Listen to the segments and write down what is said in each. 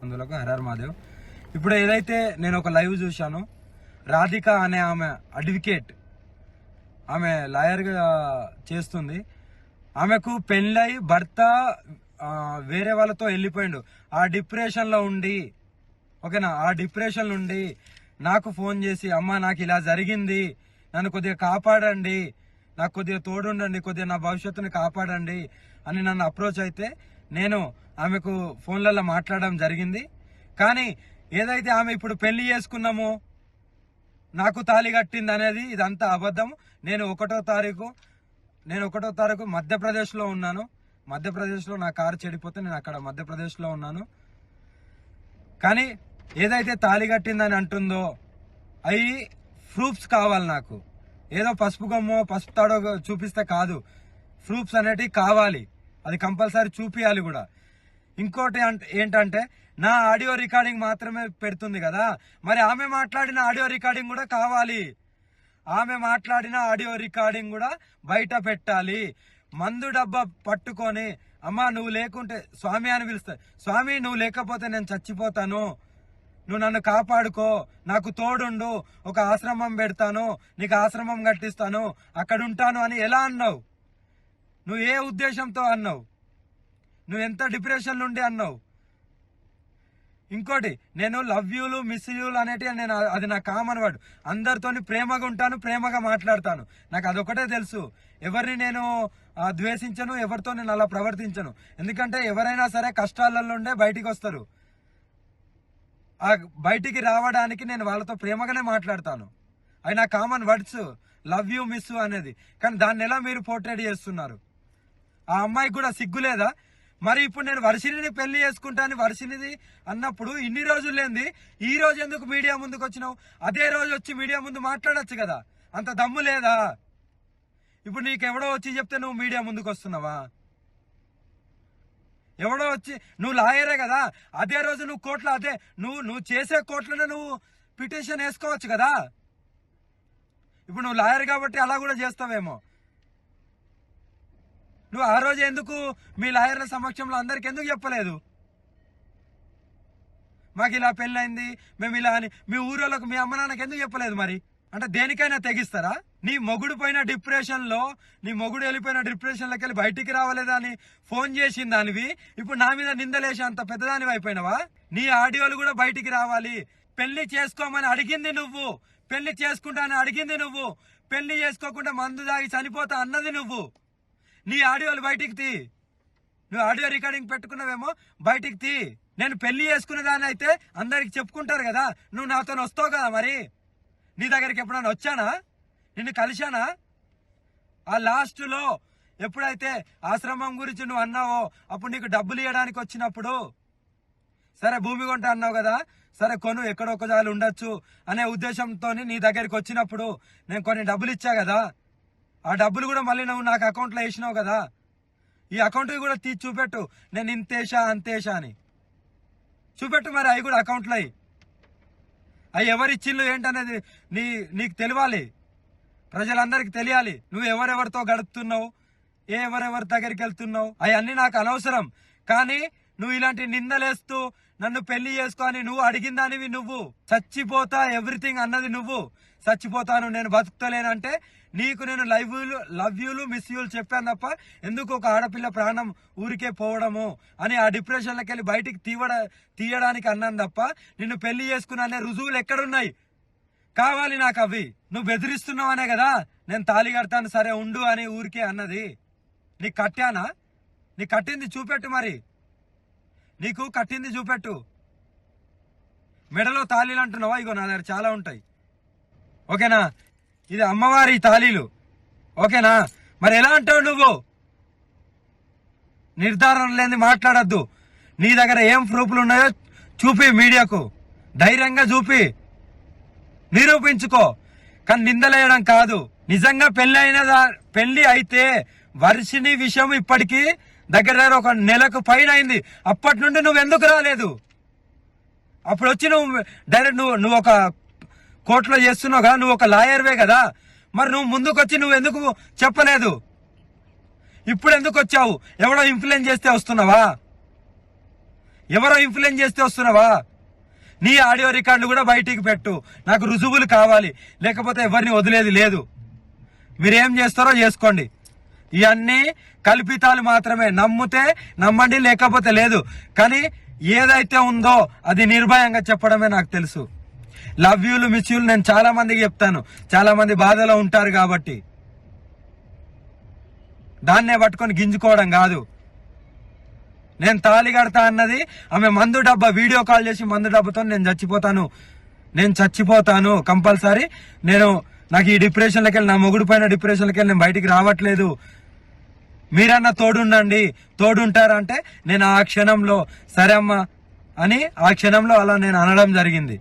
అందులోకి హరర్ మాదేవ్. ఇప్పుడు ఏదైతే నేను ఒక లైవ్ చూశాను, రాధిక అనే ఆమె అడ్వకేట్, ఆమె లాయర్గా చేస్తుంది. ఆమెకు పెళ్ళై భర్త వేరే వాళ్ళతో వెళ్ళిపోయిండు. ఆ డిప్రెషన్లో ఉండి, ఓకేనా, ఆ డిప్రెషన్ నుండి నాకు ఫోన్ చేసి, అమ్మ నాకు ఇలా జరిగింది, నన్ను కొద్దిగా కాపాడండి, నాకు కొద్దిగా తోడుండండి, కొద్దిగా నా భవిష్యత్తుని కాపాడండి అని నన్ను అప్రోచ్ అయితే నేను ఆమెకు ఫోన్లలో మాట్లాడడం జరిగింది. కానీ ఏదైతే ఆమె ఇప్పుడు పెళ్లి చేసుకున్నామో, నాకు తాళి కట్టింది అనేది ఇదంతా అబద్ధం. నేను ఒకటో తారీఖు మధ్యప్రదేశ్లో ఉన్నాను. మధ్యప్రదేశ్లో నా కారు చెడిపోతే నేను అక్కడ మధ్యప్రదేశ్లో ఉన్నాను. కానీ ఏదైతే తాళి కట్టిందని అంటుందో అవి ప్రూఫ్స్ కావాలి నాకు. ఏదో పసుపు గమ్మో పసుపు తాడో చూపిస్తే కాదు, ప్రూఫ్స్ అనేటివి కావాలి. అది కంపల్సరీ చూపియాలి కూడా. ఇంకోటి ఏంటంటే నా ఆడియో రికార్డింగ్ మాత్రమే పెడుతుంది కదా, మరి ఆమె మాట్లాడిన ఆడియో రికార్డింగ్ కూడా కావాలి. ఆమె మాట్లాడిన ఆడియో రికార్డింగ్ కూడా బయట పెట్టాలి. మందు డబ్బా పట్టుకొని, అమ్మ నువ్వు లేకుంటే స్వామి అని పిలుస్తా, స్వామి నువ్వు లేకపోతే నేను చచ్చిపోతాను, నువ్వు నన్ను కాపాడుకో, నాకు తోడుండు, ఒక ఆశ్రమం పెడతాను, నీకు ఆశ్రమం కట్టిస్తాను, అక్కడ ఉంటాను అని ఎలా అన్నావు? నువ్వు ఏ ఉద్దేశంతో అన్నావు? నువ్వు ఎంత డిప్రెషన్ నుండి అన్నావు? ఇంకోటి, నేను లవ్ యూలు మిస్ యూలు అనేటివి నేను, అది నా కామన్ వర్డ్. అందరితోని ప్రేమగా ఉంటాను, ప్రేమగా మాట్లాడతాను. నాకు అదొకటే తెలుసు. ఎవరిని నేను ద్వేషించను, ఎవరితో నేను అలా ప్రవర్తించను. ఎందుకంటే ఎవరైనా సరే కష్టాలలో ఉండే బయటికి వస్తారు. ఆ బయటికి రావడానికి నేను వాళ్ళతో ప్రేమగానే మాట్లాడతాను. అవి నా common words, love you miss అనేది. కానీ దాన్ని ఎలా మీరు పోర్ట్రేట్ చేస్తున్నారు? ఆ అమ్మాయికి కూడా సిగ్గులేదా? మరి ఇప్పుడు నేను వర్షిణిని పెళ్లి చేసుకుంటాను, వర్షిణిది అన్నప్పుడు ఇన్ని రోజులు లేనిది ఈ రోజు ఎందుకు మీడియా ముందుకు వచ్చినావు? అదే రోజు వచ్చి మీడియా ముందు మాట్లాడొచ్చు కదా, అంత దమ్ము లేదా? ఇప్పుడు నీకెవడో వచ్చి చెప్తే నువ్వు మీడియా ముందుకు వస్తున్నావా? ఎవడో వచ్చి, నువ్వు లాయరే కదా, అదే రోజు నువ్వు కోర్టులో, అదే నువ్వు చేసే కోర్టులోనే నువ్వు పిటిషన్ వేసుకోవచ్చు కదా. ఇప్పుడు నువ్వు లాయర్ కాబట్టి అలా కూడా చేస్తావేమో. నువ్వు ఆ రోజు ఎందుకు మీ లాయర్ల సమక్షంలో అందరికి ఎందుకు చెప్పలేదు? మాకు ఇలా పెళ్ళైంది, మేము ఇలా అని మీ ఊరోళ్ళకు, మీ అమ్మ నాన్నకి ఎందుకు చెప్పలేదు? మరి అంటే దేనికైనా తెగిస్తారా? నీ మొగుడు పోయిన డిప్రెషన్లో, నీ మొగుడు వెళ్ళిపోయిన డిప్రెషన్లోకి వెళ్ళి బయటికి రావలేదా అని ఫోన్ చేసిన దానివి ఇప్పుడు నా మీద నిందలేసి అంత పెద్దదానివి అయిపోయినావా? నీ ఆడియోలు కూడా బయటికి రావాలి. పెళ్లి చేసుకోమని అడిగింది నువ్వు, పెళ్లి చేసుకుంటానని అడిగింది నువ్వు, పెళ్లి చేసుకోకుండా మందు దాగి చనిపోతా అన్నది నువ్వు. నీ ఆడియోలు బయటికి తీ. నువ్వు ఆడియో రికార్డింగ్ పెట్టుకున్నావేమో, బయటికి తీ. నేను పెళ్లి చేసుకునే దాన్ని అయితే అందరికి చెప్పుకుంటారు కదా, నువ్వు నాతో వస్తావు కదా. మరి నీ దగ్గరికి ఎప్పుడైనా వచ్చానా? నిన్ను కలిశానా? ఆ లాస్ట్లో ఎప్పుడైతే ఆశ్రమం గురించి నువ్వు అన్నావో అప్పుడు నీకు డబ్బులు ఇవ్వడానికి వచ్చినప్పుడు, సరే భూమి కొంట అన్నావు కదా, సరే కొను, ఎక్కడొక్కజాలు ఉండొచ్చు అనే ఉద్దేశంతో నీ దగ్గరికి వచ్చినప్పుడు నేను కొన్ని డబ్బులు ఇచ్చా కదా, ఆ డబ్బులు కూడా మళ్ళీ నువ్వు నాకు అకౌంట్లో వేసినావు కదా. ఈ అకౌంట్ కూడా తీసి చూపెట్టు, నేను ఇంతేషా అంతేషా అని చూపెట్టు. మరి అవి కూడా అకౌంట్లో అవి ఎవరిచ్చిళ్ళు ఏంటనేది నీకు తెలియాలి, ప్రజలందరికీ తెలియాలి. నువ్వు ఎవరెవరితో గడుపుతున్నావు, ఎవరెవరి దగ్గరికి వెళ్తున్నావు, అవన్నీ నాకు అనవసరం. కానీ నువ్వు ఇలాంటి నిందలేస్తూ నన్ను పెళ్లి చేసుకొని నువ్వు అడిగిన దానివి, నువ్వు చచ్చిపోతా ఎవ్రీథింగ్ అన్నది నువ్వు. చచ్చిపోతాను, నేను బతుకుతలేనంటే నీకు నేను లవ్ యూలు మిస్ యూలు చెప్పాను తప్ప ఎందుకు ఒక ఆడపిల్ల ప్రాణం ఊరికే పోవడము అని ఆ డిప్రెషన్లోకి వెళ్ళి బయటికి తీయడానికి అన్నాను తప్ప నిన్ను పెళ్లి చేసుకున్నా అనే రుజువులు ఎక్కడున్నాయి? కావాలి నాకు అవి. నువ్వు బెదిరిస్తున్నావు అనే కదా నేను తాళి కడతాను, సరే ఉండు అని ఊరికే అన్నది. నీకు కట్టానా? నీకు కట్టింది చూపెట్టు. మరి నీకు కట్టింది చూపెట్టు. మెడలో తాళీలు అంటున్నావా? ఇగో నా దగ్గర చాలా ఉంటాయి, ఓకేనా? ఇది అమ్మవారి తాళీలు, ఓకేనా? మరి ఎలా అంటావు నువ్వు? నిర్ధారణ లేని మాట్లాడద్దు. నీ దగ్గర ఏం ప్రూఫ్లు ఉన్నాయో చూపి, మీడియాకు ధైర్యంగా చూపి, నిరూపించుకో. కానీ నిందలేయడం కాదు. నిజంగా పెళ్లి అయితే వర్షిణి విషయం ఇప్పటికీ దగ్గర ఒక నెలకు పైన అయింది. అప్పటి నుండి నువ్వు ఎందుకు రాలేదు? అప్పుడు వచ్చి నువ్వు డైరెక్ట్ నువ్వు ఒక కోర్టులో చేస్తున్నావు కదా, నువ్వు ఒక లాయర్వే కదా, మరి నువ్వు ముందుకు వచ్చి నువ్వు ఎందుకు చెప్పలేదు? ఇప్పుడు ఎందుకు వచ్చావు? ఎవడో ఇన్ఫ్లుయెన్స్ చేస్తే వస్తున్నావా? ఎవరో ఇన్ఫ్లుయెన్స్ చేస్తే వస్తున్నావా? నీ ఆడియో రికార్డులు కూడా బయటికి పెట్టు, నాకు రుజువులు కావాలి, లేకపోతే ఎవరిని వదిలేది లేదు. మీరేం చేస్తారో చేసుకోండి. ఇవన్నీ కల్పితాలు మాత్రమే. నమ్మితే నమ్మండి, లేకపోతే లేదు. కానీ ఏదైతే ఉందో అది నిర్భయంగా చెప్పడమే నాకు తెలుసు. లవ్ యూలు, మిస్ యూలు నేను చాలా మందికి చెప్తాను. చాలా మంది బాధలో ఉంటారు కాబట్టి దాన్నే పట్టుకొని గింజుకోవడం కాదు. నేను తాళి కడతా అన్నది ఆమె మందు డబ్బా వీడియో కాల్ చేసి మందు డబ్బాతో నేను చచ్చిపోతాను కంపల్సరీ. నాకు ఈ డిప్రెషన్లోకి వెళ్ళి, నా మొగుడు పైన డిప్రెషన్లోకి వెళ్ళి నేను బయటికి రావట్లేదు, మీరన్నా తోడుంటారంటే నేను ఆ క్షణంలో సరే అమ్మా అని ఆ క్షణంలో అలా నేను అనడం జరిగింది.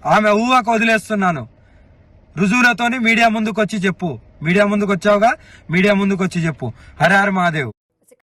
ఆమె ఊహకు వదిలేస్తున్నాను. రుజువులతోని మీడియా ముందుకు వచ్చి చెప్పు. మీడియా ముందుకు వచ్చావుగా, మీడియా ముందుకు వచ్చి చెప్పు. హర హర మహాదేవ్.